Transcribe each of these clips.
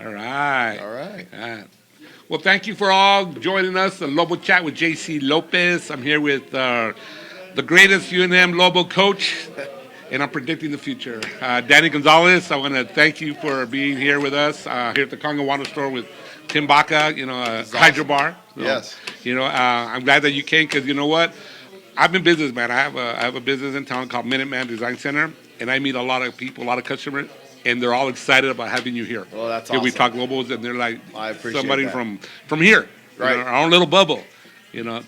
All right. All right. Well, thank you for all joining us. The Lobo Chat with JC Lopez. I'm here with the greatest UNM Lobo coach, and I'm predicting the future. Danny Gonzales, I want to thank you for being here with us here at the Kangen Water Store with Tim Baca, Awesome. Hydrobar. So, Yes. I'm glad that you came because you know what? I'm in business, man. I have a business in town called Minuteman Design Center, and I meet a lot of people, a lot of customers, and they're all excited about having you here. Well, that's Here we awesome. talk Lobos, and they're like I appreciate somebody that. from here, Right. our own little bubble.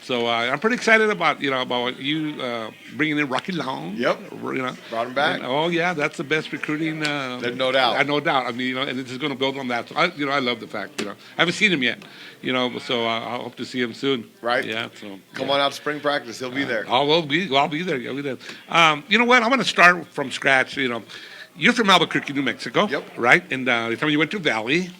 So I'm pretty excited about about you bringing in Rocky Long. Yep. Brought him back. And, oh yeah, that's the best recruiting. There's no doubt. No doubt. I mean, and it's just going to build on that. So I love the fact. I haven't seen him yet. So I hope to see him soon. Right. Yeah. So Come on out to spring practice. He'll be there. I'll be there. I'll be there. You know what? I'm going to start from scratch. You're from Albuquerque, New Mexico. Yep. Right. And you told me you went to Valley.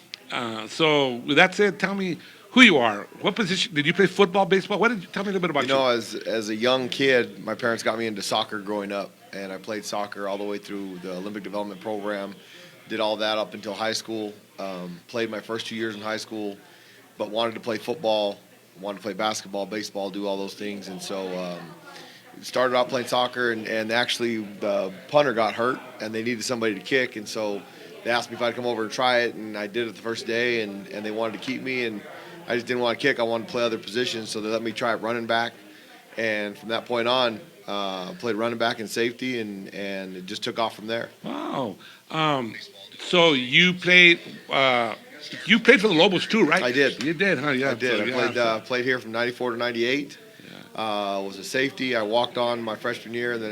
So with that said, tell me who you are. What position did you play? Football, baseball? What did you tell me a little bit about you? As a young kid, my parents got me into soccer growing up, and I played soccer all the way through the Olympic development program. Did all that up until high school. Played my first 2 years in high school, but wanted to play football, wanted to play basketball, baseball, do all those things, and so started out playing soccer. And actually, the punter got hurt, and they needed somebody to kick, and so they asked me if I'd come over and try it, and I did it the first day, and they wanted to keep me, and I just didn't want to kick. I wanted to play other positions, so they let me try running back. And from that point on, played running back and safety, and it just took off from there. Wow. So you played. You played for the Lobos too, right? I did. You did, huh? Yeah. I did. So, I played here from '94 to '98. Was a safety. I walked on my freshman year, and then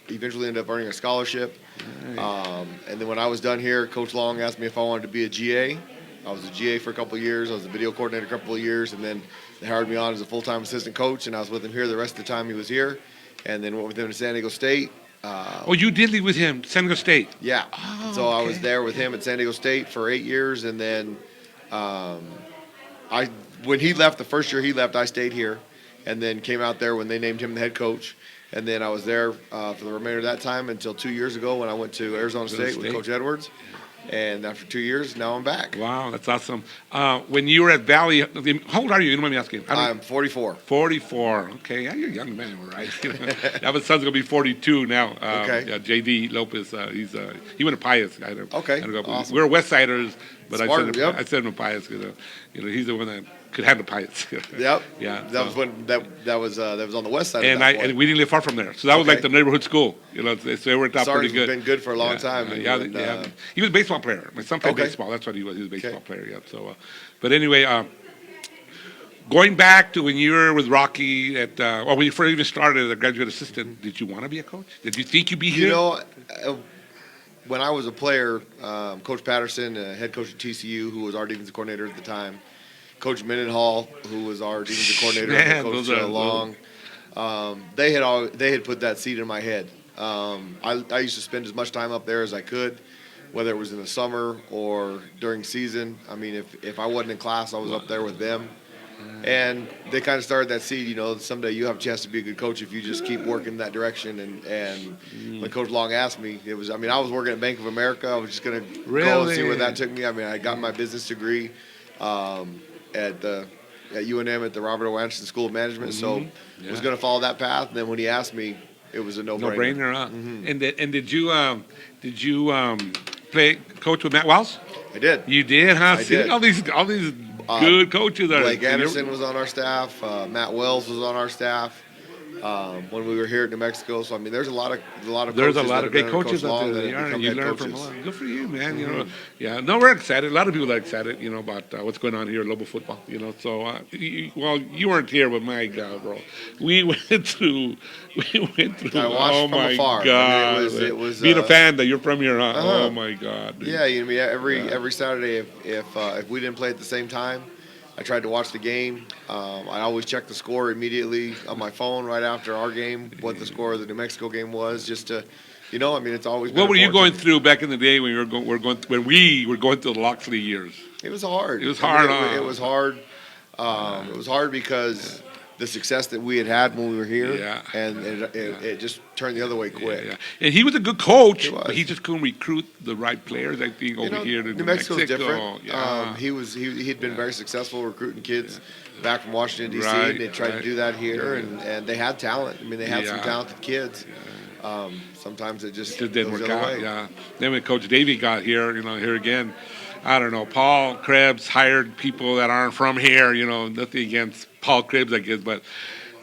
eventually ended up earning a scholarship. Nice. And then when I was done here, Coach Long asked me if I wanted to be a GA. I was a GA for a couple of years. I was a video coordinator a couple of years, and then they hired me on as a full-time assistant coach, and I was with him here the rest of the time he was here, and then went with him to San Diego State. You did leave with him, San Diego State. Yeah. Oh, so I was okay. there with him at San Diego State for 8 years, and then when he left, the first year he left, I stayed here, and then came out there when they named him the head coach. And then I was there for the remainder of that time until 2 years ago when I went to Arizona State with Coach Edwards. And after 2 years, now I'm back. Wow, that's awesome. When you were at Valley, how old are you? You don't mind me asking. I'm 44. 44. Okay, yeah, you're a young man, right? Yeah, my son's gonna be 42 now. Okay. Yeah, JD Lopez. He went to Pius. Okay, awesome. We're West Siders, but Smart, yep. I sent him to Pius because he's the one that could handle Pius. Yep. Yeah. That was when that was on the west side. And we didn't live far from there, so that was like Okay. the neighborhood school. So it worked out pretty Sarge's good. been good for a long Yeah, time. yeah. He was a baseball player. My son played Okay. baseball. That's what he was. He was a baseball Okay. player. Yeah. So, but anyway, going back to when you were with Rocky when you first even started as a graduate assistant, did you want to be a coach? Did you think you'd be here? When I was a player, Coach Patterson, head coach at TCU, who was our defensive coordinator at the time, Coach Mendenhall, who was our defensive coordinator, Man, and Coach those are- Long, they had put that seed in my head. I used to spend as much time up there as I could, whether it was in the summer or during season. I mean, if I wasn't in class, I was up there with them. And they kind of started that seed, someday you have a chance to be a good coach if you just keep working in that direction. And when Coach Long asked me, I was working at Bank of America. I was just going to go and see where that took me. I mean, I got my business degree at UNM at the Robert O. Anderson School of Management. So I was going to follow that path. And then when he asked me, it was a no-brainer. No-brainer, huh? And did you play coach with Matt Wells? I did. You did, huh? I See, did. all these good coaches are. Blake Anderson was on our staff. Matt Wells was on our staff when we were here at New Mexico. So there's a lot of There's coaches a lot that of great have been under coaches Coach out Long there. that have become You head learn from a coaches. lot. Good for you, man. Yeah. No, we're excited. A lot of people are excited. About what's going on here at Lobo football. So you weren't here, but my God, bro, we went through. I watched oh from my afar. God, It was being a fan that you're from here. Huh? Uh-huh. Oh my God. Dude. Yeah, every Saturday if we didn't play at the same time, I tried to watch the game. I always checked the score immediately on my phone right after our game, what the score of the New Mexico game was, just to, it's always been What were you going important. through back in the day when when we were going through the Loxley years? It was hard. It was hard, It huh? was hard. It was hard because the success that we had when we were here, Yeah. and it just turned the other way quick. Yeah. And he was a good coach, He was. but he just couldn't recruit the right players, I think, over here to New Mexico's Mexico. different. Yeah. He'd been very successful recruiting kids back from Washington D.C. Right, and they tried to do that here, and they had talent. I mean, they had some Yeah. talented kids. Sometimes it just Didn't goes work the other out. way. Yeah. Then when Coach Davey got here, here again, I don't know. Paul Krebs hired people that aren't from here. Nothing against Paul Krebs, I guess, but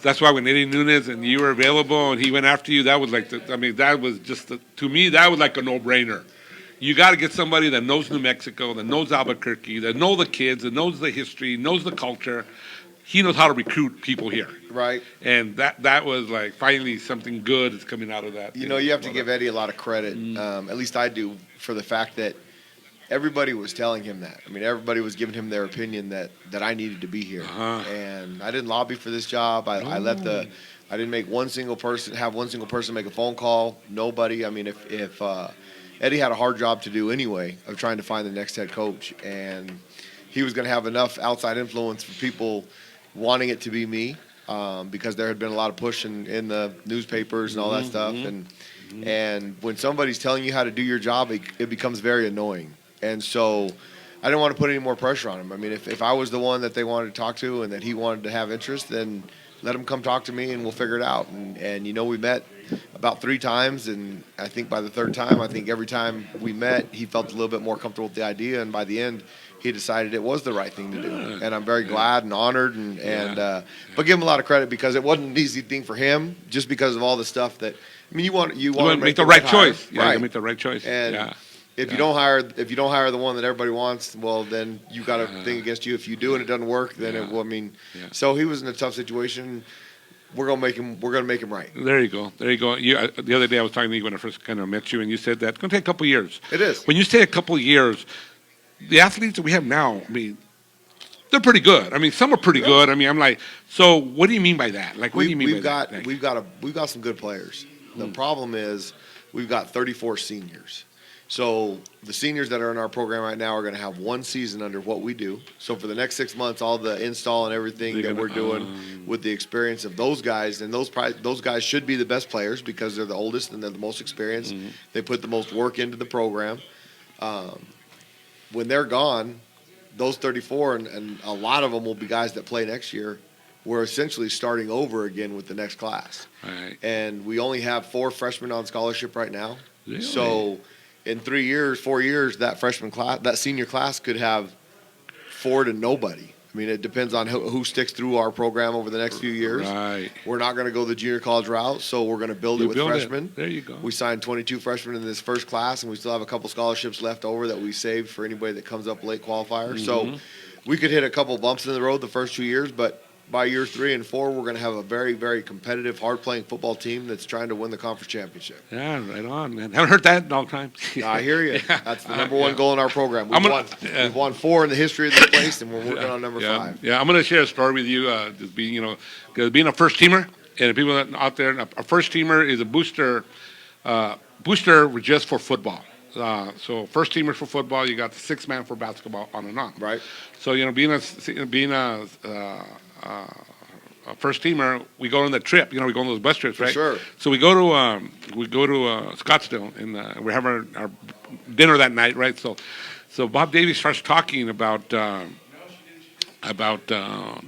that's why when Eddie Nunes and you were available and he went after you, that was like that was just to me that was like a no-brainer. You got to get somebody that knows New Mexico, that knows Albuquerque, that knows the kids, that knows the history, knows the culture. He knows how to recruit people here. Right. And that was like finally something good is coming out of that. You have to give Eddie a lot of credit. At least I do, for the fact that everybody was telling him that. I mean, everybody was giving him their opinion that I needed to be here. And I didn't lobby for this job. I didn't make one single person make a phone call. Nobody. I mean, if Eddie had a hard job to do anyway of trying to find the next head coach, and he was going to have enough outside influence for people wanting it to be me, because there had been a lot of push in the newspapers and all that stuff. And when somebody's telling you how to do your job, it becomes very annoying. And so I didn't want to put any more pressure on him. I mean, if I was the one that they wanted to talk to and that he wanted to have interest, then let him come talk to me and we'll figure it out. And we met about 3 times, and I think by the 3rd time, every time we met, he felt a little bit more comfortable with the idea, and by the end, he decided it was the right thing to do. And I'm very glad and honored, but give him a lot of credit because it wasn't an easy thing for him, just because of all the stuff that, I mean, you want to make the right choice. hire. Yeah, right. you make the right choice. And if you don't hire the one that everybody wants, well, then you got a thing against you. If you do and it doesn't work, then So he was in a tough situation. We're gonna make him right. There you go. The other day I was talking to you when I first kind of met you, and you said that it's gonna take a couple of years. It is. When you say a couple of years, the athletes that we have now, I mean, they're pretty good. I mean, some are pretty good. I mean, I'm like, so what do you mean by that? Like, what do you mean by that? We've got some good players. The problem is we've got 34 seniors. So the seniors that are in our program right now are going to have 1 season under what we do. So for the next 6 months, all the install and everything that we're doing with the experience of those guys, and those guys should be the best players because they're the oldest and they're the most experienced. They put the most work into the program. When they're gone, those 34, and a lot of them will be guys that play next year, we're essentially starting over again with the next class. Right. And we only have 4 freshmen on scholarship right now. Really? So in 4 years, that senior class could have 4 to nobody. I mean, it depends on who sticks through our program over the next few years. Right. We're not going to go the junior college route, so we're going to build it with freshmen. There you go. We signed 22 freshmen in this first class, and we still have a couple scholarships left over that we saved for anybody that comes up late qualifier. So we could hit a couple bumps in the road the first 2 years, but by year 3 and 4, we're going to have a very, very competitive, hard-playing football team that's trying to win the conference championship. Yeah, right on, man. Haven't heard that in a long time. I hear you. That's the number one goal in our program. We've won 4 in the history of this place, and we're working on number 5. Yeah, I'm going to share a story with you. Just being, because being a first teamer, and people that out there, a first teamer is a booster. Booster just for football. So first teamers for football, you got the 6-man for basketball, on and on. Right. So being a first teamer, we go on the trip. We go on those bus trips, right? Sure. So we go to Scottsdale, and we have our dinner that night, right? So Bob Davies starts talking about the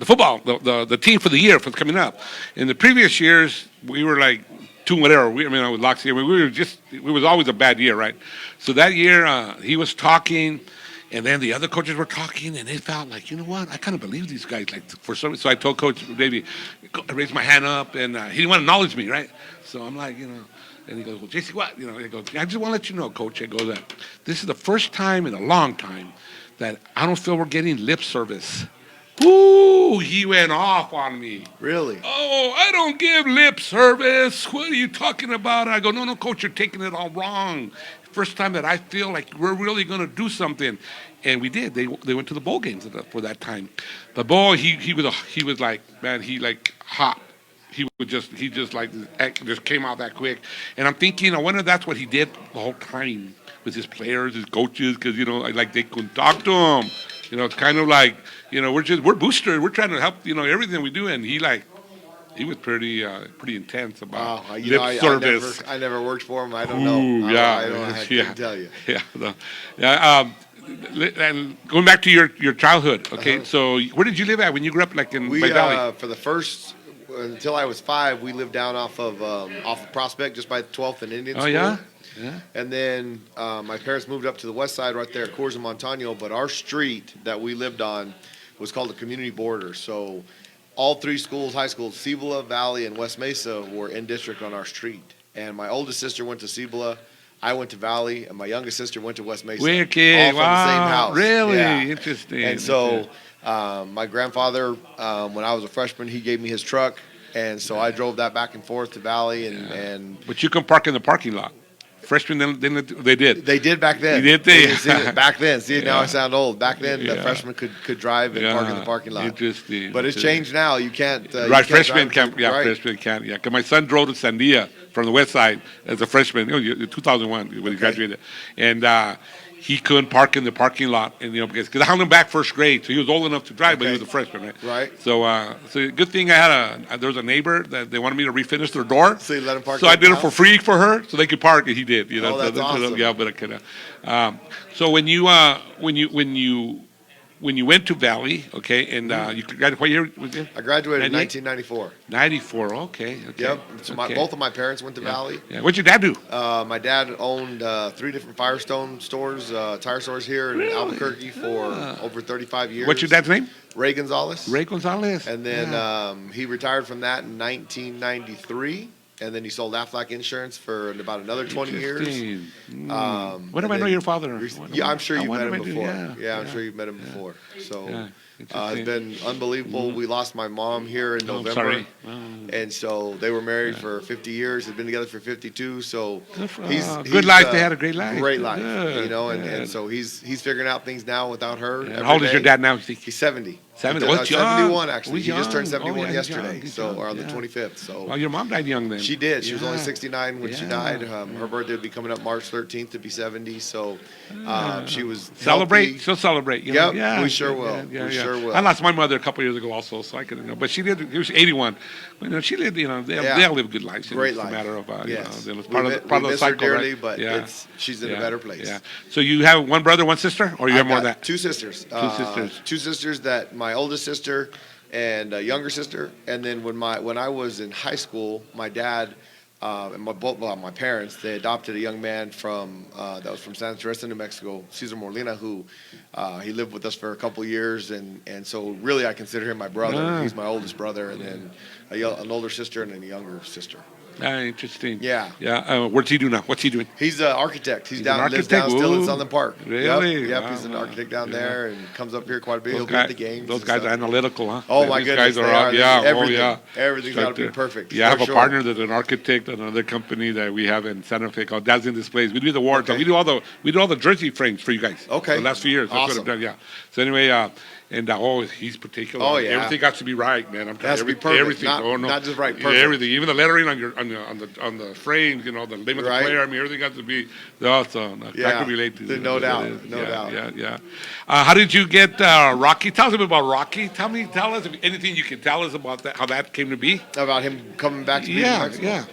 football, the team for the year for coming up. In the previous years, we were like 2 whatever. With Loxley, it was always a bad year, right? So that year, he was talking. And then the other coaches were talking, and they felt like, you know what? I kind of believe these guys. So I told Coach Davey, I raised my hand up, and he didn't want to acknowledge me, right? So I'm like, and he goes, well, JC, what? He goes, I just want to let you know, Coach. I go, that this is the first time in a long time that I don't feel we're getting lip service. Ooh, he went off on me. Really? Oh, I don't give lip service. What are you talking about? I go, no, Coach, you're taking it all wrong. First time that I feel like we're really going to do something, and we did. They went to the bowl games for that time. But boy, he was like, man, he like hot. He just came out that quick. And I'm thinking, I wonder if that's what he did the whole time with his players, his coaches, because like they couldn't talk to him. It's kind of like we're boosters. We're trying to help everything we do, and he like He was pretty intense about You lip know, service. I never worked for him. I don't Ooh, know. yeah, I yeah, couldn't tell you. yeah, yeah. And going back to your childhood, okay. So where did you live at when you grew up, like in We by Valley? for the first until I was 5, we lived down off of Prospect, just by 12th and Indian Oh School. yeah, yeah. And then my parents moved up to the west side, right there at Coors and Montano. But our street that we lived on was called the community border. So all 3 schools, high schools, Cibola, Valley, and West Mesa, were in district on our street. And my oldest sister went to Cibola, I went to Valley, and my youngest sister went to West Mesa. Wicked. All from the same Wow. house. Really Yeah. interesting. And so my grandfather, when I was a freshman, he gave me his truck. And so I drove that back and forth to Valley, and But you can park in the parking lot. Freshmen, then they did. they did back then. Did they? Back then. See, now Yeah. I sound old. Back then, the Yeah. freshmen could drive and park in the parking lot. Interesting. But it's changed now. You can't. You Right, can't freshmen drive can't. Yeah, right. freshmen can't. Yeah, 'cause my son drove to Sandia from the west side as a freshman. 2001 when he graduated, and he couldn't park in the parking lot, and because I held him back first grade, so he was old enough to drive, but he Okay. was a freshman, right? Right. So good thing I had there was a neighbor that they wanted me to refinish their door. So you let him park So I at the did it for house? free for her, so they could park, and he did. Oh, that's awesome. Yeah, but I could. So when you went to Valley, okay, and you graduated, what year was it? I graduated in 98? 1994. 94. Okay. Yep. So okay. both of my parents went to Valley. Yeah. What'd your dad do? My dad owned 3 different Firestone stores, tire stores here in Albuquerque for over 35 years. What's your dad's name? Ray Gonzales. Ray Gonzales. And then he retired from that in 1993. And then he sold Aflac Insurance for about another 20 years. Interesting. and When do I know then your father? Yeah, I'm sure I you've met wonder him if I do, before. yeah, I'm sure you've met him before. So Yeah, it's interesting. been unbelievable. We lost my mom here in Oh, I'm November. sorry. And so they were married for 50 years, had been together for 52. So he's good life. They had a great life. Great life, Good, and good. so he's figuring out things now without her. Yeah. every How old is your day. dad now? He's 70. 70. He What's turned- young? 71 actually. He's He just turned young. 71 he's yesterday. young. He's So young. or on the Yeah. 25th. So Well, your mom died young then. she did. She was only Yeah. 69 when she Yeah. died. Her birthday would be coming up March 13th to be 70. So she was Celebrate. healthy. She'll celebrate. Yep, Yeah, we sure will. We sure will. I lost my mother a couple years ago also, so I couldn't know. But she did. She was 81. But, she lived. They all live good lives. Great It's life. a matter of Yes. it's We part mi- of we the miss her cycle, dearly, right? but Yeah. she's in a better place. Yeah. So you have one brother, one sister, or you have I've more than got that? 2 sisters. sisters. 2 sisters that my oldest sister and a younger sister. And then when I was in high school, my dad and my parents, they adopted a young man from that was from Santa Teresa, New Mexico, Cesar Molina, who he lived with us for a couple years, and so really I consider him my brother. Ah. He's my oldest brother, and then an older sister and then a younger sister. Interesting. Yeah. Yeah. What's he do now? What's he doing? He's an architect. He's Lives an down architect? still in Ooh. Southern Park. Really? Yep. Wow, He's an wow. architect down Yeah. there and comes up here quite a bit. He'll be at the games. Those and guys are stuff. analytical, huh? Oh my These goodness, guys they are are. out. Yeah. Everything- Oh yeah. everything's Right gotta be there. perfect, Yeah, I for have a sure. partner that's an architect at another company that we have in Santa Fe called Dazzling Displays. We do the awards. Okay. We do all the jersey frames for you guys. Okay. The last few years. That's Awesome. what I've done. Yeah. So anyway, he's particular. Oh, yeah. Everything has to be right, man. I'm has to be perfect. Everything. Not- Oh no. not just right, Yeah, perfect. everything. Even the lettering on the frames. The name of the Right. player. I mean, everything has to be. Awesome. I Yeah. can relate to No that. doubt. It is. No Yeah, doubt. Yeah. How did you get Rocky? Tell us a bit about Rocky. Tell us anything you can tell us about that. How that came to be. About him coming back to be in Yeah. Mexico. Yeah.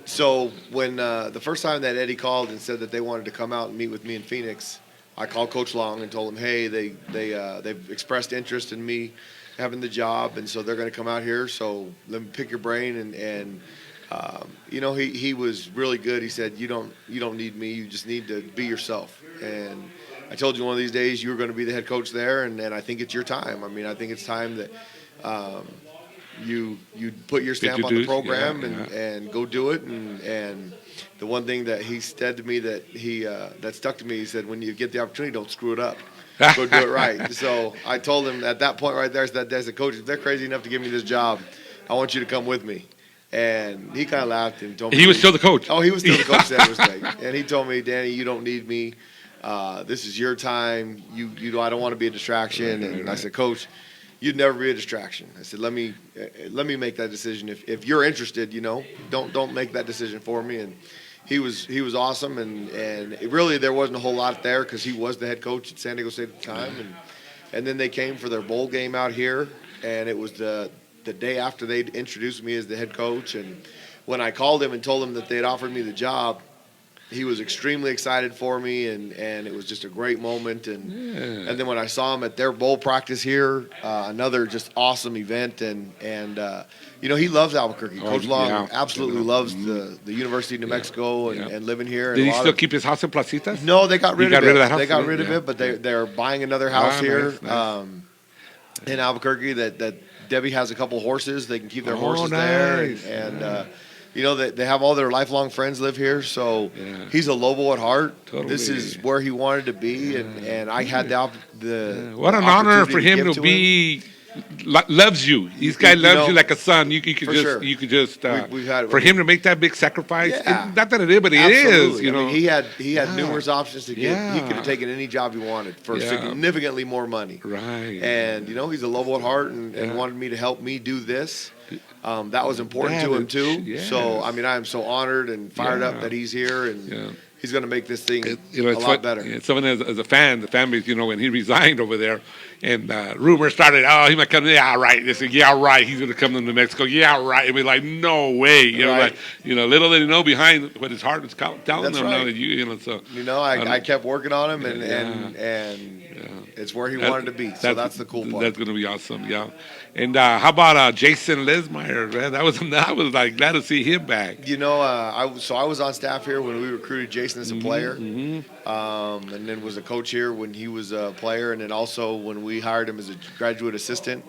So when the first time that Eddie called and said that they wanted to come out and meet with me in Phoenix, I called Coach Long and told him, hey, they've expressed interest in me having the job, and so they're going to come out here. So let me pick your brain. And he was really good. He said, you don't need me. You just need to be yourself. And I told you one of these days you were going to be the head coach there, and I think it's your time. I mean, I think it's time that you put your stamp on the program and go do it. And the one thing that he said to me that stuck to me, he said, when you get the opportunity, don't screw it up. Go do it right. So I told him at that point right there, that as a coach, if they're crazy enough to give me this job, I want you to come with me. And he kind of laughed and told me. He was still the coach. Oh, he was still the coach that was day. And he told me, Danny, you don't need me. This is your time. I don't want to be a distraction. And I said, Coach, you'd never be a distraction. I said, let me make that decision. If you're interested, don't make that decision for me. And he was awesome. And really there wasn't a whole lot there because he was the head coach at San Diego State at the time. And then they came for their bowl game out here, and it was the the day after they introduced me as the head coach. And when I called him and told him that they had offered me the job, he was extremely excited for me, and it was just a great moment. And then when I saw him at their bowl practice here, another just awesome event. And he loves Albuquerque. Coach Long absolutely loves the University of New Mexico and living here. And Did he still keep his house in Placitas? No, they got rid of it. That house? They got rid of it, but they're buying another house here in Albuquerque. That Debbie has a couple horses. They can keep their horses there, and they have all their lifelong friends live here. So he's a Lobo at heart. Totally. This is where he wanted to be, and I had the what an honor for him to be. Loves you. This guy loves you like a son. You could just we've had, for him to make that big sacrifice. Not that it is, but it is. I mean, he had numerous options to get. He could have taken any job he wanted for significantly more money. Right. And he's a Lobo at heart, and wanted me to help me do this. That was important to him too. Yes. So I am so honored and fired up that he's here, and he's going to make this thing a lot better. Someone as a fan, the family, when he resigned over there, and rumors started, he might come. Yeah, right. They said, yeah, right. He's going to come to New Mexico. Yeah, right. And we're like, no way. Little did he know behind what his heart was telling That's him. Right. So I kept working on him, and it's where he wanted to be. So that's the cool part. That's going to be awesome. Yeah. And how about Jason Lesmeyer? Man, I was like glad to see him back. I was on staff here when we recruited Jason as a player, and then was a coach here when he was a player, and then also when we hired him as a graduate assistant,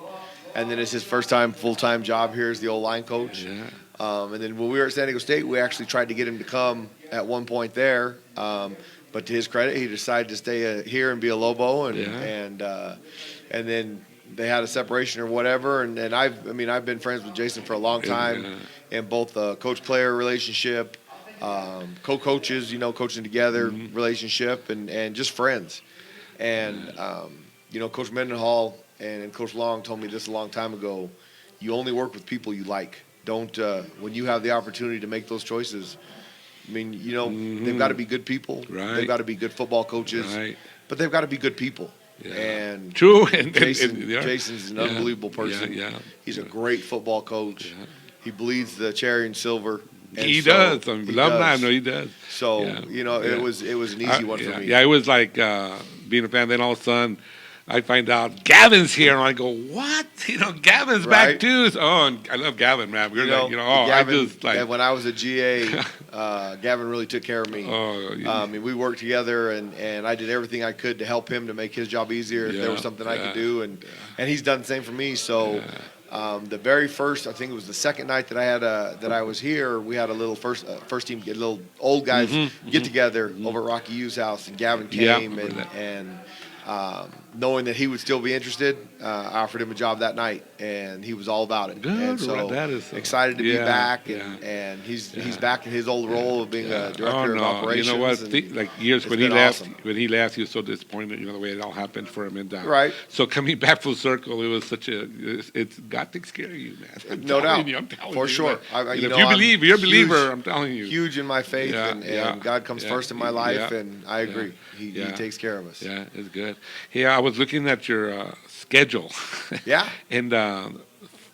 and then it's his first time full-time job here as the O-line coach. Yeah. And then when we were at San Diego State, we actually tried to get him to come at one point there, but to his credit, he decided to stay here and be a Lobo, and then they had a separation or whatever, and I've been friends with Jason for a long time, in both the coach-player relationship, co-coaches, coaching together relationship, and just friends. And Coach Mendenhall and Coach Long told me this a long time ago. You only work with people you like. Don't when you have the opportunity to make those choices. They've got to be good people. Right. They've got to be good football coaches. Right. But they've got to be good people. Yeah. And true. Jason's an unbelievable person. He's a great football coach. Yeah. He bleeds the cherry and silver. And he does. Alumni, no, he does. So it was an easy one for me. Yeah, it was like being a fan. Then all of a sudden, I find out Gavin's here, and I go, "What? Gavin's back too." And I love Gavin, man. We're Gavin, I just like when I was a GA, Gavin really took care of me. We worked together, and I did everything I could to help him to make his job easier if there was something I could do, and he's done the same for me. So. The very first, I think it was the second night that I was here, we had a little first team, little old guys get together over at Rocky U's house, and Gavin came and knowing that he would still be interested, I offered him a job that night, and he was all about it. Good, and so excited to be back, and he's back in his old role of being a director of operations. You know what? Years when he left, he was so disappointed. The way it all happened for him, and so coming back full circle, it was such it's God takes care of you, man. No doubt, for sure. If you believe, you're a believer. I'm telling you, huge in my faith, and God comes first in my life, and I agree. He takes care of us. Yeah, it's good. Hey, I was looking at your schedule. And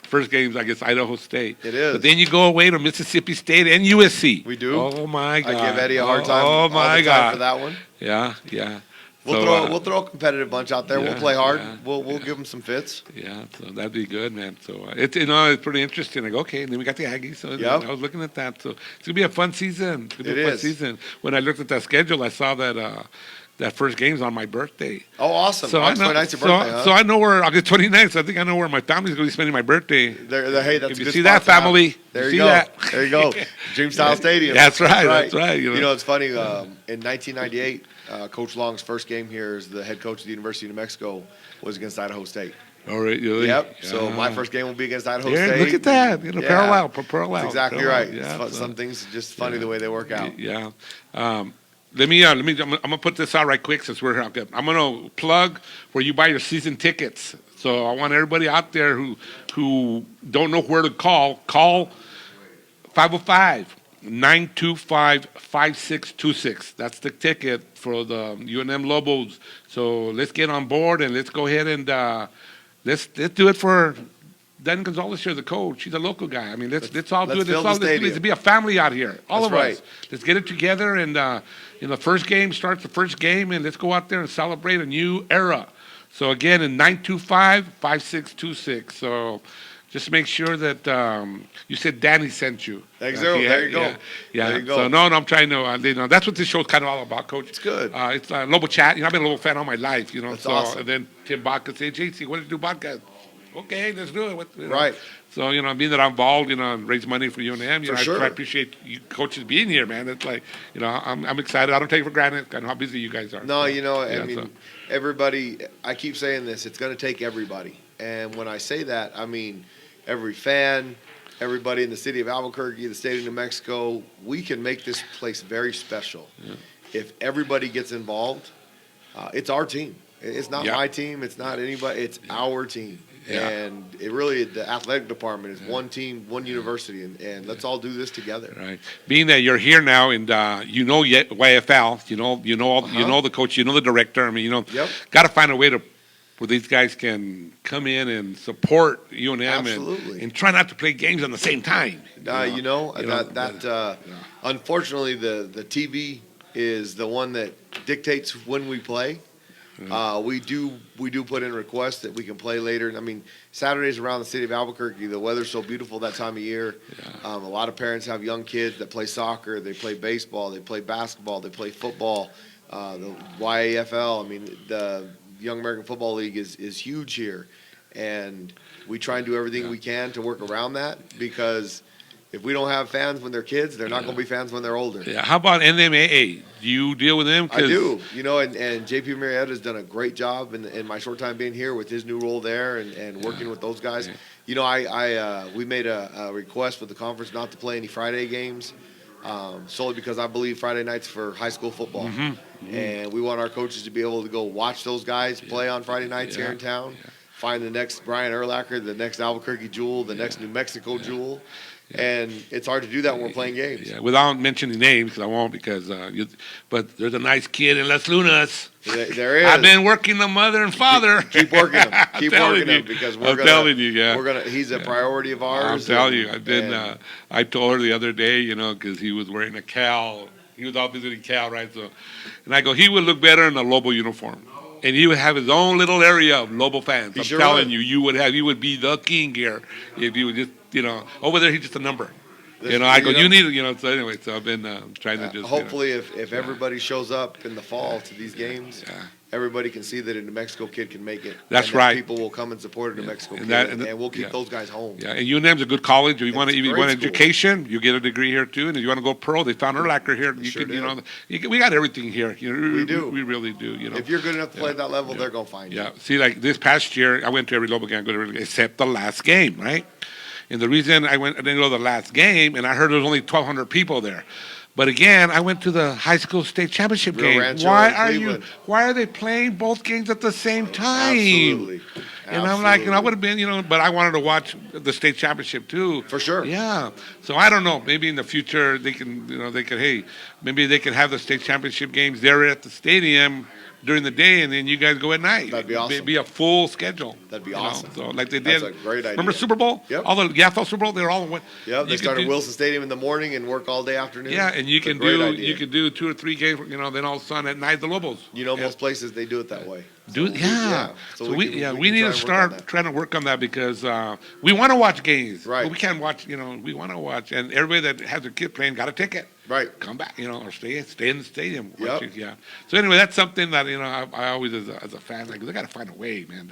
first game's, I guess, Idaho State. It is. But then you go away to Mississippi State and USC. We do. Oh, my God. I give Eddie a hard time all the time for that one. Yeah. We'll throw a competitive bunch out there. We'll play hard. We'll give them some fits. Yeah, so that'd be good, man. So it's pretty interesting. Like, okay, and then we got the Aggies. So I was looking at that. So it's gonna be a fun season. When I looked at that schedule, I saw that first game's on my birthday. Oh, awesome! So August 29th's your birthday, so I know where August 29th. So I think I know where my family's going to be spending my birthday. Hey, that's if a you good see that, family. There you go. There you go. Dreamstyle Stadium. That's right. It's funny. In 1998, Coach Long's first game here as the head coach of the University of New Mexico was against Idaho State. All right. Yep. Yeah. So my first game will be against Idaho State. Look at that. Parallel. That's exactly right. Yeah, some things are just funny the way they work out. Yeah. Let me. I'm gonna put this out right quick since we're here. I'm gonna plug where you buy your season tickets. So I want everybody out there who don't know where to call 505-925-5626. That's the ticket for the UNM Lobos. So let's get on board and let's go ahead and let's do it for Dan Gonzales here, the coach. He's a local guy. I mean, let's all do it. fill the Let's stadium. be a family out here. All That's of right. us. Let's get it together. And the first game starts the first game, and let's go out there and celebrate a new era. So again, in 925-5626. So just make sure that you said Danny sent you. Thanks, there you go. Yeah. There you go. So no, I'm trying to. That's what this show's kind of all about, Coach. It's good. It's Lobo Chat. I've been a Lobo fan all my life. That's so awesome. and then Tim Baca said, JC, what did you do podcast? Okay, let's do it. Right. So, being that I'm involved, and raise money for UNM, For sure. I appreciate you coaches being here, man. It's like, I'm excited. I don't take it for granted. I know how busy you guys are. No, Yeah, so. everybody, I keep saying this, it's going to take everybody. And when I say that, I mean every fan, everybody in the city of Albuquerque, the state of New Mexico. We can make this place very special. Yeah. If everybody gets involved, it's our team. It's not Yeah. my team. It's not anybody. It's our team. Yeah. And it really, the athletic department is one team, one university, and let's all do this together. Right. Being that you're here now and YFL, you know the coach, you know the director. I mean, Yep. got to find a way where these guys can come in and support UNM Absolutely. and try not to play games on the same time. Unfortunately, the TV is the one that dictates when we play. We do put in requests that we can play later. I mean, Saturdays around the city of Albuquerque, the weather's so beautiful that time of year. A lot of parents have young kids that play soccer, they play baseball, they play basketball, they play football. The YAFL, I mean, the Young American Football League is huge here, and we try and do everything we can to work around that, because if we don't have fans when they're kids, they're not going to be fans when they're older. Yeah. How about NMAA? Do you deal with them? I do. And JP Marietta has done a great job in my short time being here with his new role there and working with those guys. Yeah. We made a request with the conference not to play any Friday games, solely because I believe Friday nights for high school football. And we want our coaches to be able to go watch those guys play on Friday nights here in town, find the next Brian Urlacher, the next Albuquerque Jewel, the next New Mexico Jewel. And it's hard to do that when we're playing games. Yeah, without mentioning names, because I won't. But there's a nice kid in Las Lunas. There is. I've been working the mother and father. Keep working them. Keep working them, because I'm telling you, yeah. He's a priority of ours. I'm telling you, I've been. I told her the other day, because he was wearing a Cal. He was out visiting Cal, right? So, and I go, he would look better in a Lobo uniform. And he would have his own little area of Lobo fans. I'm telling you, he would be the king here if you would just, over there he's just a number. I go, you need, so anyway, so I've been trying to just. Hopefully, if everybody shows up in the fall to these games, everybody can see that a New Mexico kid can make it. That's and right. People will come and support a New Mexico kid, and we'll keep those guys home. Yeah, and UNM's a good college. If you want school. education, you get a degree here too. And if you want to go pro, they found Urlacher here. We got everything here. We do. We really do. If you're good enough to play at that level, they're gonna find you. Yeah. See, like this past year, I went to every Lobo game, except the last game, right? And the reason I didn't go to the last game, and I heard there was only 1,200 people there. But again, I went to the high school state championship Rio game. Rancho Why are they playing both games at the same time? Absolutely. And I'm like, I would have been, but I wanted to watch the state championship too. For sure. Yeah. So I don't know. Maybe in the future they can, maybe they can have the state championship games there at the stadium during the day, and then you guys go at night. That'd be awesome. Be a full schedule. That'd be awesome. So like they did. That's a great idea. Remember Super Bowl? Yep. All the YAFL Super Bowl, they were all in one. Yep. They started Wilson Stadium in the morning and work all day afternoon. Yeah, and you can do 2 or 3 games. Then all of a sudden at night the Lobos. Most places they do it that way. So we need to start trying to work on that, because we want to watch games. Right. But we can't watch. We want to watch, and everybody that has a kid playing got a ticket. Right. Come back, or stay in the stadium. Yep. Yeah. So anyway, that's something that I always as a fan, like, they got to find a way, man,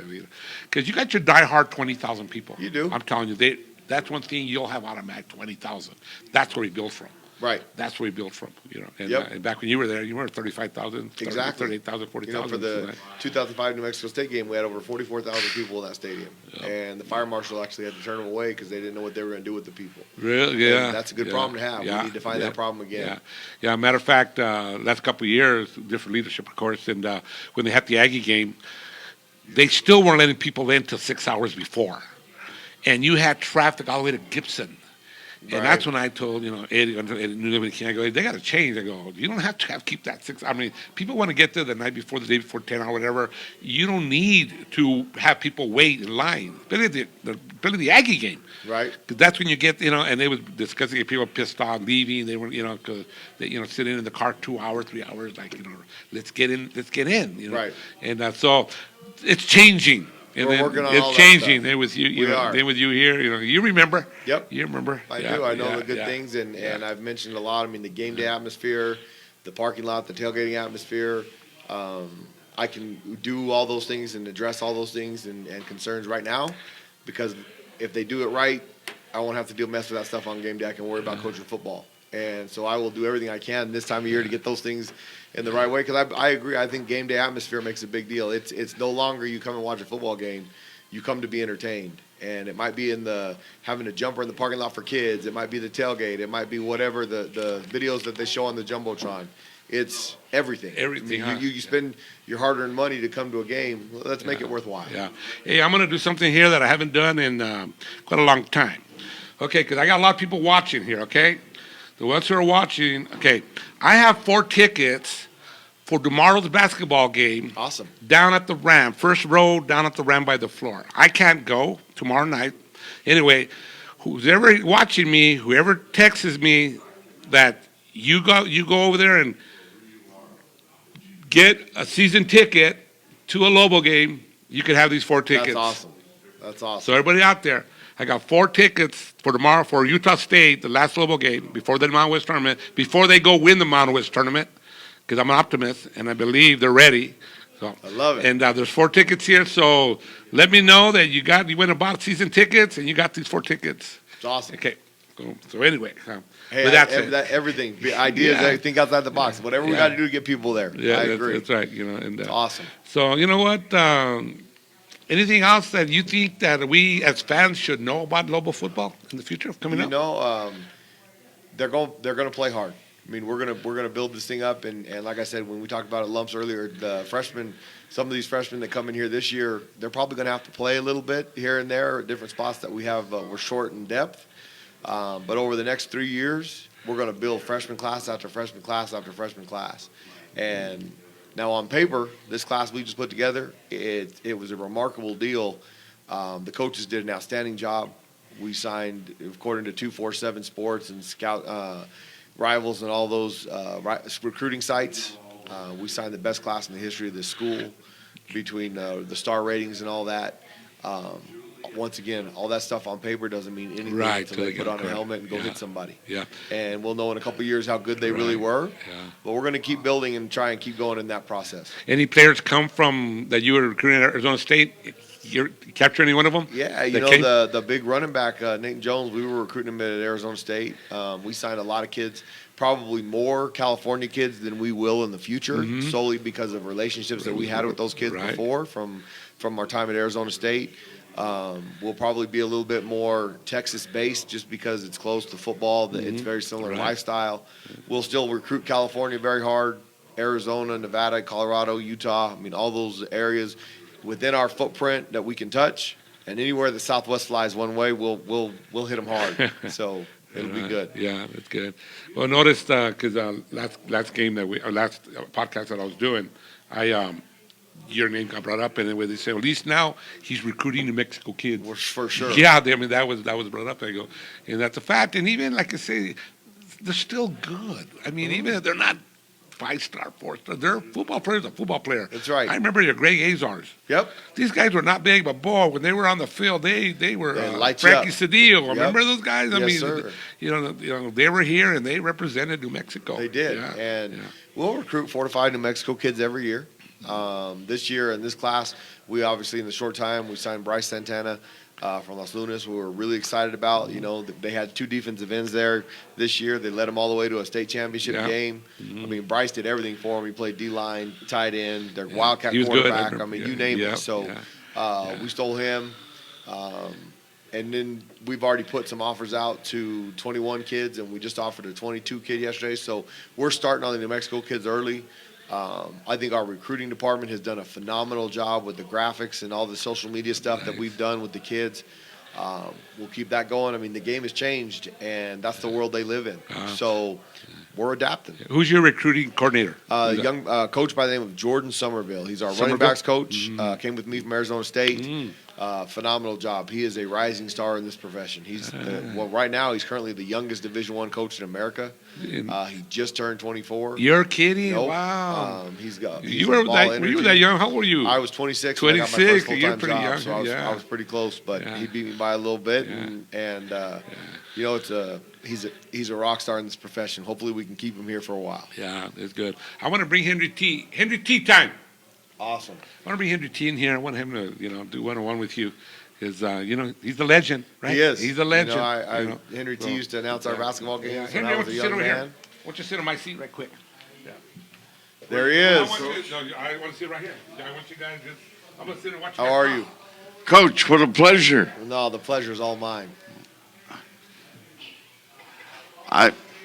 because you got your diehard 20,000 people. You do. I'm telling you, that's one thing you'll have automatic 20,000. That's where he built from. Right. That's where he built from. And, Yep. and back when you were there, you were 35,000, Exactly. 38,000, 40,000. For the 2005 New Mexico State game, we had over 44,000 people in that stadium, and the fire marshal actually had to turn them away because they didn't know what they were going to do with the people. Really? Yeah. And that's a good problem to have. We need to find that problem again. Yeah. Matter of fact, last couple of years, different leadership, of course, and when they had the Aggie game, they still weren't letting people in till 6 hours before, and you had traffic all the way to Gibson. And that's when I told, Eddie, New Living King, I go, they got to change. I go, you don't have to keep that 6. I mean, people want to get there the night before, the day before 10 or whatever. You don't need to have people wait in line. Especially the Aggie game. Right. Because that's when you get, and they was discussing it, people pissed off, leaving. They were, because they, sitting in the car 2 hours, 3 hours, like, let's get in. Right. And so it's changing. And We're then working on it's all that changing. stuff. They with you, We are. They with you here. You remember. Yep. You remember. I Yeah, do. I know yeah, the good yeah. things, and I've mentioned a lot. I mean, the game day atmosphere, the parking lot, the tailgating atmosphere. I can do all those things and address all those things and concerns right now, because if they do it right, I won't have to mess with that stuff on game day. I can worry about coaching football. And so I will do everything I can this time of year to get those things in the right way. Because I agree. I think game day atmosphere makes a big deal. It's no longer you come and watch a football game. You come to be entertained. And it might be having a jumper in the parking lot for kids. It might be the tailgate. It might be whatever the videos that they show on the Jumbotron. It's everything. Everything, I mean, huh? you spend your hard-earned money to come to a game. Let's make it worthwhile. Yeah. Hey, I'm going to do something here that I haven't done in quite a long time. Okay, because I got a lot of people watching here, okay? The ones who are watching, okay, I have 4 tickets for tomorrow's basketball game. Awesome. Down at the Ram, first row down at the Ram by the floor. I can't go tomorrow night. Anyway, who's ever watching me, whoever texts me that you go over there and get a season ticket to a Lobo game, you could have these 4 tickets. That's awesome. That's awesome. So everybody out there, I got 4 tickets for tomorrow for Utah State, the last Lobo game, before the Mountain West tournament, before they go win the Mountain West tournament, because I'm an optimist and I believe they're ready. So I love it. And there's 4 tickets here, so let me know that you went and bought season tickets and you got these 4 tickets. It's awesome. Okay. So anyway, Hey, but that's it. everything. The ideas, Yeah. think outside the box. Whatever we Yeah. got to do to get people there. Yeah, I that's, agree. that's right. And It's awesome. So you know what? Anything else that you think that we as fans should know about Lobo football in the future coming up? They're going to play hard. I mean, we're gonna build this thing up, and like I said, when we talked about it lumps earlier, the freshmen, some of these freshmen that come in here this year, they're probably gonna have to play a little bit here and there at different spots that we have. We're short in depth, but over the next 3 years, we're gonna build freshman class after freshman class after freshman class, and now on paper, this class we just put together, it was a remarkable deal. The coaches did an outstanding job. We signed, according to 247 Sports and Scout. Rivals and all those recruiting sites. We signed the best class in the history of this school between the star ratings and all that. Once again, all that stuff on paper doesn't mean anything until they put on a helmet and go hit somebody. Yeah. And we'll know in a couple of years how good they really were. Yeah. But we're going to keep building and try and keep going in that process. Any players come from that you were recruiting at Arizona State? You capture any one of them? Yeah, the big running back, Nathan Jones, we were recruiting him at Arizona State. We signed a lot of kids, probably more California kids than we will in the future, solely because of relationships that we had with those kids before from our time at Arizona State. We'll probably be a little bit more Texas-based just because it's close to football. It's very similar lifestyle. We'll still recruit California very hard, Arizona, Nevada, Colorado, Utah. I mean, all those areas within our footprint that we can touch, and anywhere the Southwest lies one way, we'll hit them hard. So it'll be good. Yeah, that's good. Well, notice because last game last podcast that I was doing, your name got brought up, and then they said, at least now he's recruiting New Mexico kids. For sure. Yeah, I mean that was brought up. I go, and that's a fact. And even like I say, they're still good. I mean, even if they're not 5-star, 4-star, they're football players. A football player. That's right. I remember your Greg Azars. Yep. These guys were not big, but boy, when they were on the field, they were light you Frankie up. Cedillo. Yep. Remember those guys? I Yes, mean, sir. they were here and they represented New Mexico. They did, we'll recruit 4 to 5 New Mexico kids every year. This year in this class, we obviously in the short time we signed Bryce Santana from Los Lunas. We were really excited about. They had 2 defensive ends there this year. They led them all the way to a state championship game. I mean, Bryce did everything for them. He played D-line, tight end, their Wildcat quarterback. I mean, you name it. So we stole him. And then we've already put some offers out to 21 kids, and we just offered a 22 kid yesterday. So we're starting on the New Mexico kids early. I think our recruiting department has done a phenomenal job with the graphics and all the social media stuff that we've done with the kids. We'll keep that going. I mean, the game has changed, and that's the world they live in. So we're adapting. Who's your recruiting coordinator? Young coach by the name of Jordan Somerville. He's our running Somerville? backs coach. Came with me from Arizona State. Phenomenal job. He is a rising star in this profession. He's right now he's currently the youngest Division I coach in America. He just turned 24. You're kidding? Nope. Wow. He's You were that young? How old were you? I was 26. When I got my 26. first full-time You're pretty job, young. so I was pretty close, but he beat me by a little bit, and you know, he's a rock star in this profession. Hopefully, we can keep him here for a while. Yeah, that's good. I want to bring Henry T. Henry T. time. Awesome. I want to bring Henry T. in here. I want him to, do one-on-one with you. Because, he's the legend, right? He is. He's a legend. Henry T. used to announce our basketball games when Henry, I was a young man. Why don't you sit on my seat right quick? Yeah. There he is. I want to sit right here. I want you guys I'm going to sit and watch you. How are you? Coach, what a pleasure. No, the pleasure is all mine.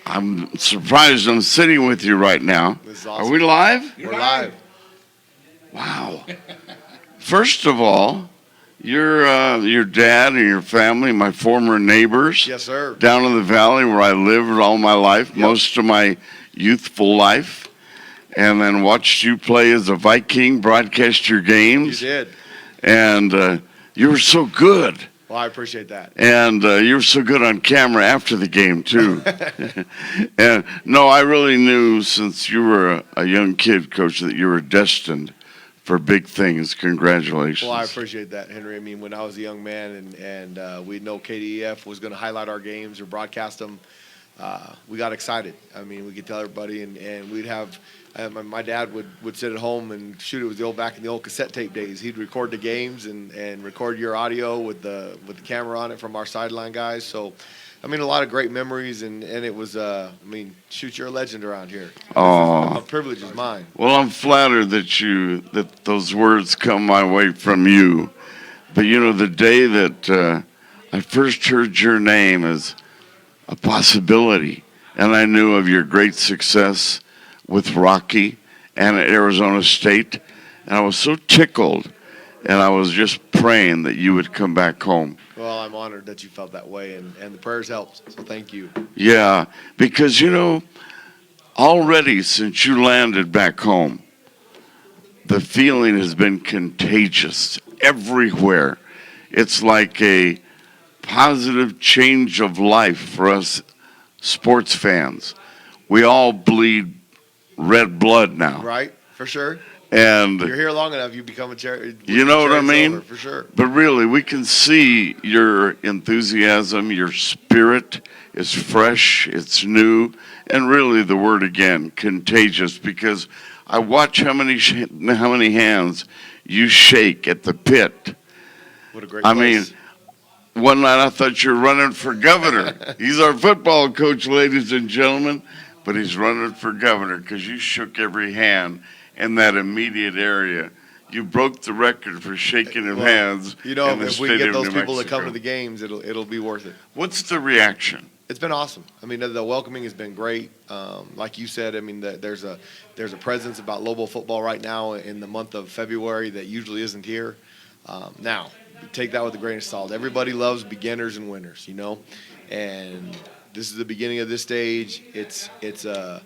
I'm surprised I'm sitting with you right now. This is awesome. Are we live? We're live. Wow. First of all, your dad and your family, my former neighbors. Yes, sir. Down in the valley where I lived all my life, most of my youthful life, and then watched you play as a Viking, broadcast your games. You did. And you were so good. Well, I appreciate that. And you were so good on camera after the game, too. And no, I really knew since you were a young kid, Coach, that you were destined for big things. Congratulations. Well, I appreciate that, Henry. I mean, when I was a young man and we know KDEF was going to highlight our games or broadcast them, we got excited. I mean, we could tell everybody, and we'd have my dad would sit at home and shoot it with back in the old cassette tape days. He'd record the games and record your audio with the camera on it from our sideline guys. So, I mean, a lot of great memories, and it was, shoot, you're a legend around here. Oh, A privilege is mine. well, I'm flattered that those words come my way from you. But the day that I first heard your name as a possibility, and I knew of your great success with Rocky and at Arizona State, and I was so tickled, and I was just praying that you would come back home. Well, I'm honored that you felt that way, and the prayers helped, so thank you. Yeah, because, already since you landed back home, the feeling has been contagious everywhere. It's like a positive change of life for us sports fans. We all bleed red blood now. Right, for sure. And You're here long enough, you become a cherry. you know what I mean? For sure. But really, we can see your enthusiasm, your spirit is fresh, it's new, and really the word again, contagious, because I watch how many hands you shake at the pit. What a great I place. mean, one night I thought you were running for governor. He's our football coach, ladies and gentlemen, but he's running for governor because you shook every hand in that immediate area. You broke the record for shaking of hands. in the if we state get of those New people to come Mexico. to the games, it'll be worth it. What's the reaction? It's been awesome. I mean, the welcoming has been great. Like you said, I mean, there's a presence about Lobo football right now in the month of February that usually isn't here. Now, take that with a grain of salt. Everybody loves beginners and winners, and this is the beginning of this stage. It's a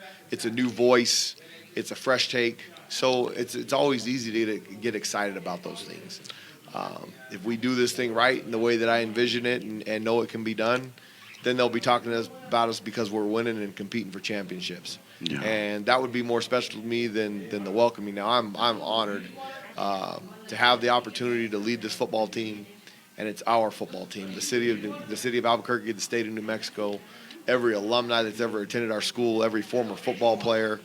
new voice. It's a fresh take. So it's always easy to get excited about those things. If we do this thing right in the way that I envision it and know it can be done, then they'll be talking to us about us because we're winning and competing for championships. Yeah. And that would be more special to me than the welcoming. Now I'm honored to have the opportunity to lead this football team, and it's our football team. The city of Albuquerque, the state of New Mexico, every alumni that's ever attended our school, every former football player,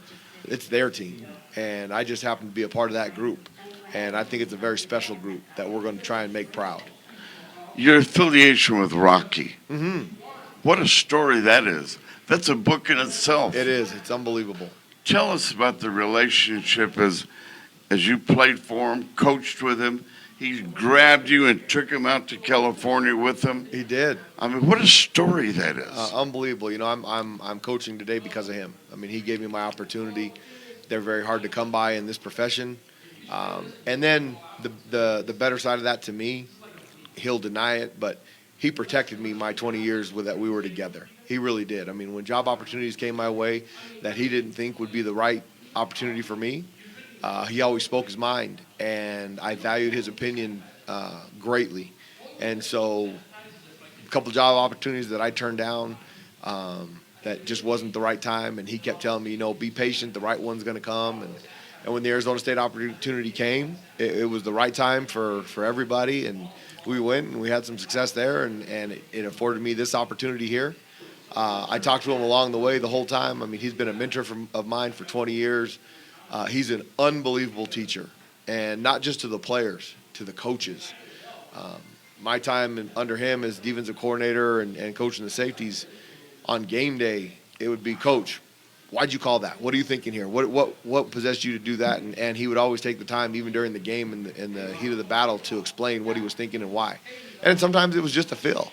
it's their team. And I just happen to be a part of that group. And I think it's a very special group that we're going to try and make proud. Your affiliation with Rocky. Mm-hmm. What a story that is. That's a book in itself. It is. It's unbelievable. Tell us about the relationship as you played for him, coached with him. He grabbed you and took him out to California with him. He did. I mean, what a story that is. Unbelievable. I'm coaching today because of him. I mean, he gave me my opportunity. They're very hard to come by in this profession. And then the better side of that to me, he'll deny it, but he protected me my 20 years that we were together. He really did. I mean, when job opportunities came my way that he didn't think would be the right opportunity for me, he always spoke his mind, and I valued his opinion greatly. And so a couple job opportunities that I turned down that just wasn't the right time, and he kept telling me, be patient, the right one's going to come. And when the Arizona State opportunity came, it was the right time for everybody, and we went and we had some success there, and it afforded me this opportunity here. I talked to him along the way the whole time. I mean, he's been a mentor of mine for 20 years. He's an unbelievable teacher, and not just to the players, to the coaches. My time under him as defensive coordinator and coaching the safeties, on game day, it would be, Coach, why'd you call that? What are you thinking here? What possessed you to do that? And he would always take the time, even during the game in the heat of the battle, to explain what he was thinking and why. And sometimes it was just a feel.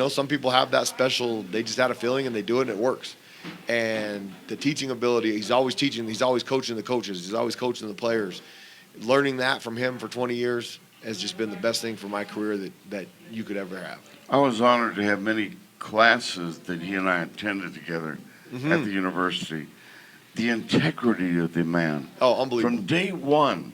Some people have that special, they just had a feeling and they do it and it works. And the teaching ability, he's always teaching, he's always coaching the coaches, he's always coaching the players. Learning that from him for 20 years has just been the best thing for my career that you could ever have. I was honored to have many classes that he and I attended together at the university. The integrity of the man. Oh, unbelievable. From day one,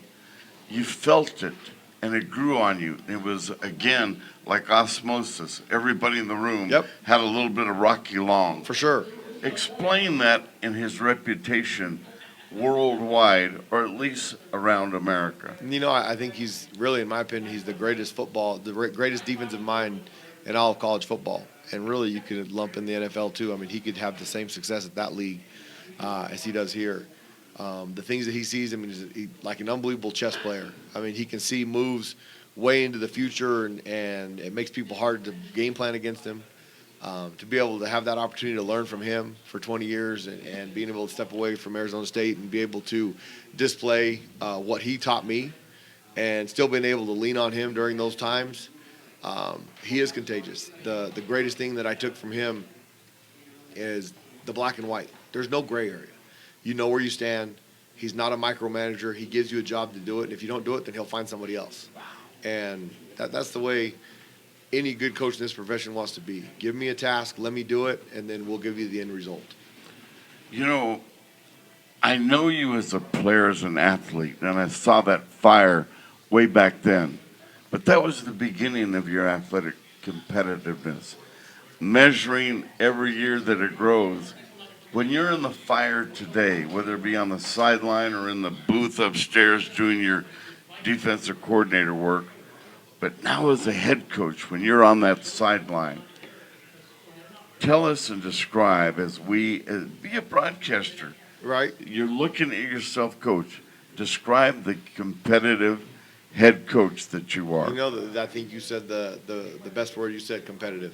you felt it, and it grew on you. It was, again, like osmosis. Everybody in the room had a little bit of Rocky Long. For sure. Explain that in his reputation worldwide, or at least around America. I think he's really, in my opinion, he's the greatest greatest defensive mind in all of college football. And really, you could lump in the NFL too. I mean, he could have the same success at that league as he does here. The things that he sees, I mean, he's like an unbelievable chess player. I mean, he can see moves way into the future, and it makes people hard to game plan against him. To be able to have that opportunity to learn from him for 20 years and being able to step away from Arizona State and be able to display what he taught me and still being able to lean on him during those times, he is contagious. The greatest thing that I took from him is the black and white. There's no gray area. You know where you stand. He's not a micromanager. He gives you a job to do it, and if you don't do it, then he'll find somebody else. And that's the way any good coach in this profession wants to be. Give me a task, let me do it, and then we'll give you the end result. I know you as a player, as an athlete, and I saw that fire way back then. But that was the beginning of your athletic competitiveness. Measuring every year that it grows. When you're in the fire today, whether it be on the sideline or in the booth upstairs doing your defensive coordinator work, but now as a head coach, when you're on that sideline, tell us and describe be a broadcaster. Right. You're looking at yourself, coach. Describe the competitive head coach that you are. I think you said the best word you said, competitive.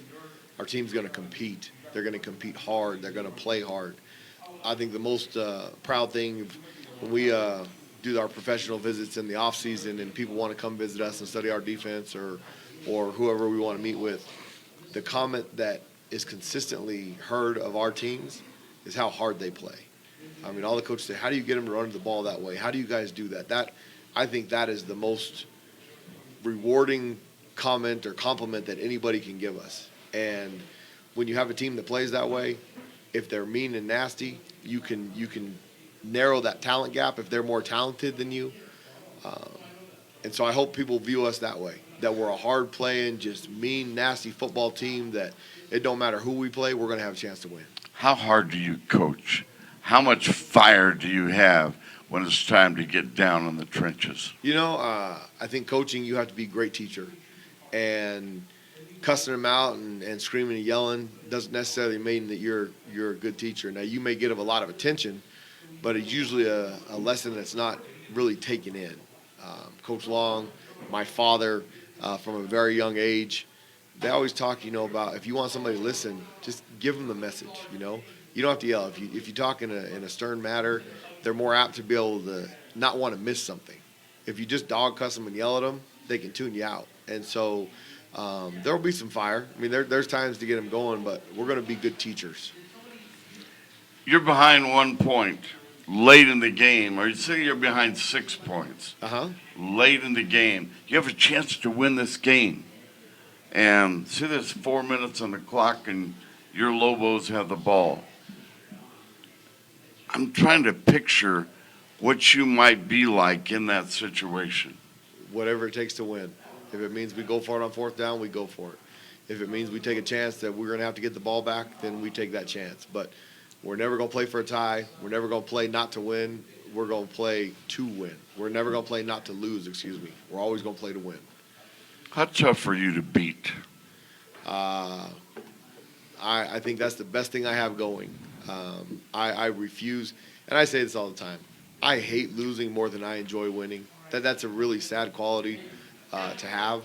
Our team's going to compete. They're going to compete hard. They're going to play hard. I think the most proud thing when we do our professional visits in the off season and people want to come visit us and study our defense or whoever we want to meet with, the comment that is consistently heard of our teams is how hard they play. I mean, all the coaches say, how do you get them to run the ball that way? How do you guys do that? I think that is the most rewarding comment or compliment that anybody can give us. And when you have a team that plays that way, if they're mean and nasty, you can narrow that talent gap if they're more talented than you. And so I hope people view us that way, that we're a hard-playing, just mean, nasty football team that it don't matter who we play, we're going to have a chance to win. How hard do you coach? How much fire do you have when it's time to get down in the trenches? I think coaching, you have to be a great teacher. And cussing them out and screaming and yelling doesn't necessarily mean that you're a good teacher. Now, you may get a lot of attention, but it's usually a lesson that's not really taken in. Coach Long, my father, from a very young age, they always talk, about if you want somebody to listen, just give them the message, You don't have to yell. If you talk in a stern manner, they're more apt to be able to not want to miss something. If you just dog cuss them and yell at them, they can tune you out. And so there will be some fire. I mean, there's times to get them going, but we're going to be good teachers. You're behind 1 point late in the game, or you say you're behind 6 points late in the game. You have a chance to win this game. And see, there's 4 minutes on the clock, and your Lobos have the ball. I'm trying to picture what you might be like in that situation. Whatever it takes to win. If it means we go for it on fourth down, we go for it. If it means we take a chance that we're going to have to get the ball back, then we take that chance. But we're never going to play for a tie. We're never going to play not to win. We're going to play to win. We're never going to play not to lose, excuse me. We're always going to play to win. How tough are you to beat? I think that's the best thing I have going. I refuse, and I say this all the time. I hate losing more than I enjoy winning. That's a really sad quality to have,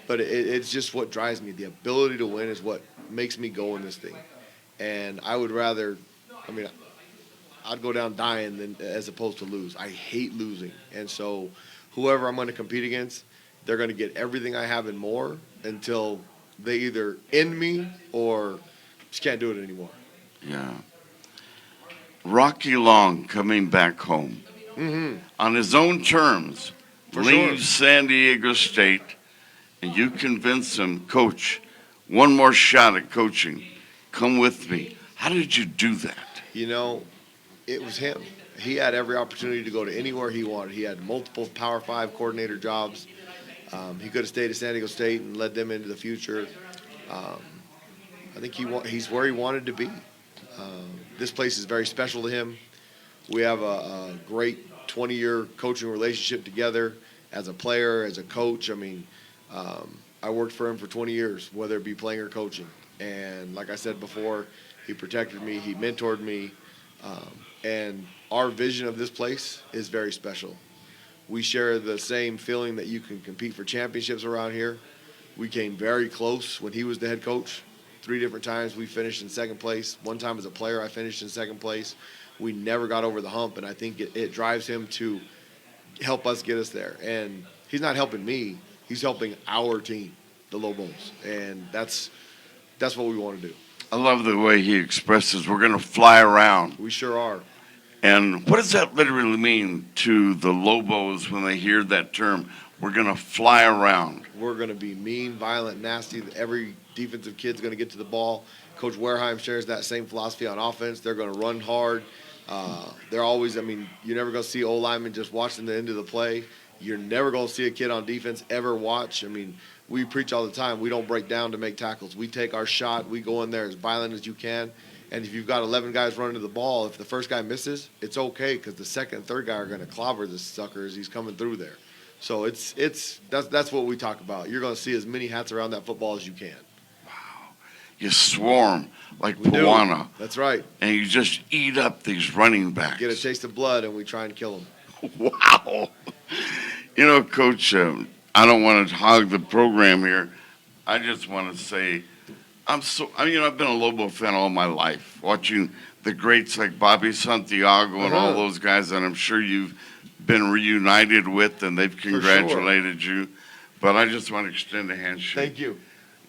but it's just what drives me. The ability to win is what makes me go in this thing, and I would rather. I mean, I'd go down dying than as opposed to lose. I hate losing, and so whoever I'm going to compete against, they're going to get everything I have and more until they either end me or just can't do it anymore. Yeah. Rocky Long coming back home on his own terms, For leaves sure. San Diego State, and you convince him, Coach, one more shot at coaching. Come with me. How did you do that? You know, it was him. He had every opportunity to go to anywhere he wanted. He had multiple Power 5 coordinator jobs. He could have stayed at San Diego State and led them into the future. I think he's where he wanted to be. This place is very special to him. We have a great 20-year coaching relationship together as a player, as a coach. I mean, I worked for him for 20 years, whether it be playing or coaching. And like I said before, he protected me. He mentored me. And our vision of this place is very special. We share the same feeling that you can compete for championships around here. We came very close when he was the head coach. 3 different times we finished in second place. One time as a player I finished in second place. We never got over the hump, and I think it drives him to help us get us there. And he's not helping me. He's helping our team, the Lobos. And that's what we want to do. I love the way he expresses, we're going to fly around. We sure are. And what does that literally mean to the Lobos when they hear that term? We're going to fly around. We're going to be mean, violent, nasty. Every defensive kid's going to get to the ball. Coach Wareheim shares that same philosophy on offense. They're going to run hard. They're always, I mean, you're never going to see O-linemen just watching the end of the play. You're never going to see a kid on defense ever watch. I mean, we preach all the time. We don't break down to make tackles. We take our shot. We go in there as violent as you can. And if you've got 11 guys running to the ball, if the first guy misses, it's okay because the second and third guy are going to clobber this sucker as he's coming through there. So that's what we talk about. You're going to see as many hats around that football as you can. You swarm like We do. piranha, That's right. and you just eat up these running backs. Get a taste of blood, and we try and kill them. Wow. You know, Coach, I don't want to hog the program here. I just want to say I've been a Lobo fan all my life, watching the greats like Bobby Santiago and all those guys that I'm sure you've been reunited with, and they've congratulated you. But I just want to extend a handshake. Thank you.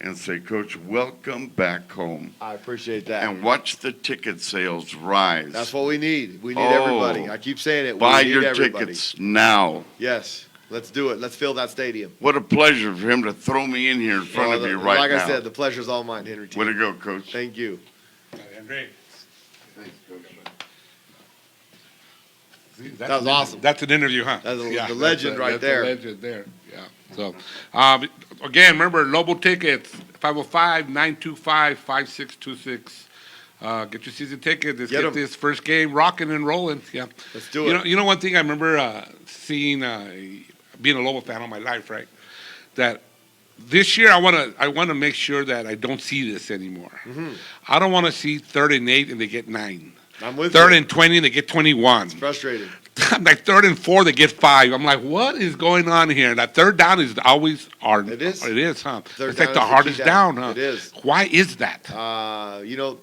And say, Coach, welcome back home. I appreciate that. And watch the ticket sales rise. That's what we need. We need everybody. I keep saying it. Buy we need your everybody. tickets now. Yes. Let's do it. Let's fill that stadium. What a pleasure for him to throw me in here in front of you right like now. Like I said, the pleasure's all mine, Henry T. Way to go, Coach. Thank you. Great. Thanks, Coach. That was awesome. That's an interview, huh? That's the legend right there. That's a legend there. Yeah. So, again, remember, Lobo tickets, 505-925-5626. Get your season ticket. Let's get 'em. this first game rocking and rolling. Yeah. Let's do it. You know, one thing I remember seeing, being a Lobo fan all my life, right? That this year I want to make sure that I don't see this anymore. Mm-hmm. I don't want to see 3rd and 8 and they get 9. I'm with Third you. and 20 and they get 21. It's frustrating. Like 3rd and 4 they get 5. I'm like, what is going on here? That third down is always hard. It is. It is, huh? Third It's like down the is the hardest key down, down. huh? It is. Why is that? You know,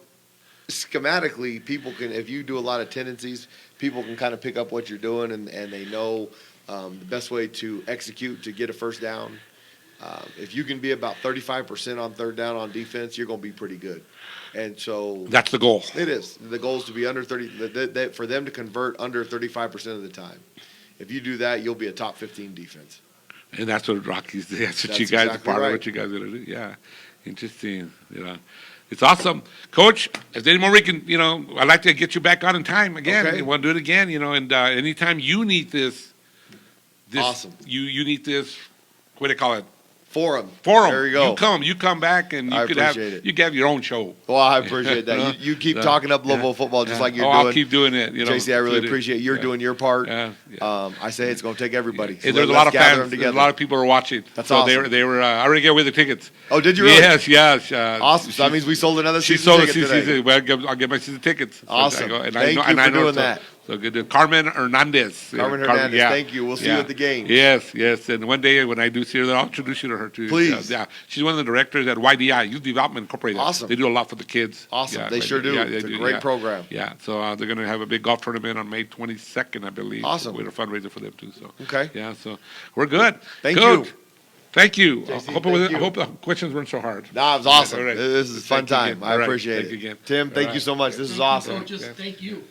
schematically, people can, if you do a lot of tendencies, people can kind of pick up what you're doing, and they know the best way to execute to get a first down. If you can be about 35% on third down on defense, you're going to be pretty good. And so That's the goal. it is. The goal is to be under 30, for them to convert under 35% of the time. If you do that, you'll be a top 15 defense. And that's what Rockies did. That's what you That's guys exactly are part right. of what you guys are gonna do. Yeah. Interesting. It's awesome. Coach, if there's any more we can, I'd like to get you back on in time again. Okay. We'll do it again, and anytime you need this Awesome. You need this, what do they call it? Forum. Forum. There you go. You come back and I you could have appreciate it. you could have your own show. Well, I appreciate that. You keep talking up Louisville football just like you're doing. I'll keep doing it. JC, I really appreciate you're doing your part. Yeah. I say it's going to take everybody. So There's a let's lot of gather fans. them There's together. a lot of people are watching. That's so awesome. They were. I already gave away the tickets. Oh, did you really? Yes. Awesome. So that means we sold another She season sold the ticket today. season. Well, I'll get my season tickets. So Awesome. I Thank you for doing that. So good. Carmen Hernandez. Carmen Hernandez, thank you. We'll see you at the game. Yes. And one day when I do see her, I'll introduce you to her too. Please. Yeah. She's one of the directors at YDI, Youth Development Incorporated. Awesome. They do a lot for the kids. Awesome. Yeah, They sure do. It's a great program. Yeah. So they're going to have a big golf tournament on May 22nd, I believe. Awesome. With a fundraiser for them too. So. Okay. Yeah. So we're good. Thank Coach, you. Thank you. JC, I hope the questions weren't so hard. Nah, it was awesome. All right. This is a fun Thank you time. again. I All right. appreciate Thank you it. again. Tim, thank All you right. so much. This is awesome. Coaches, thank you.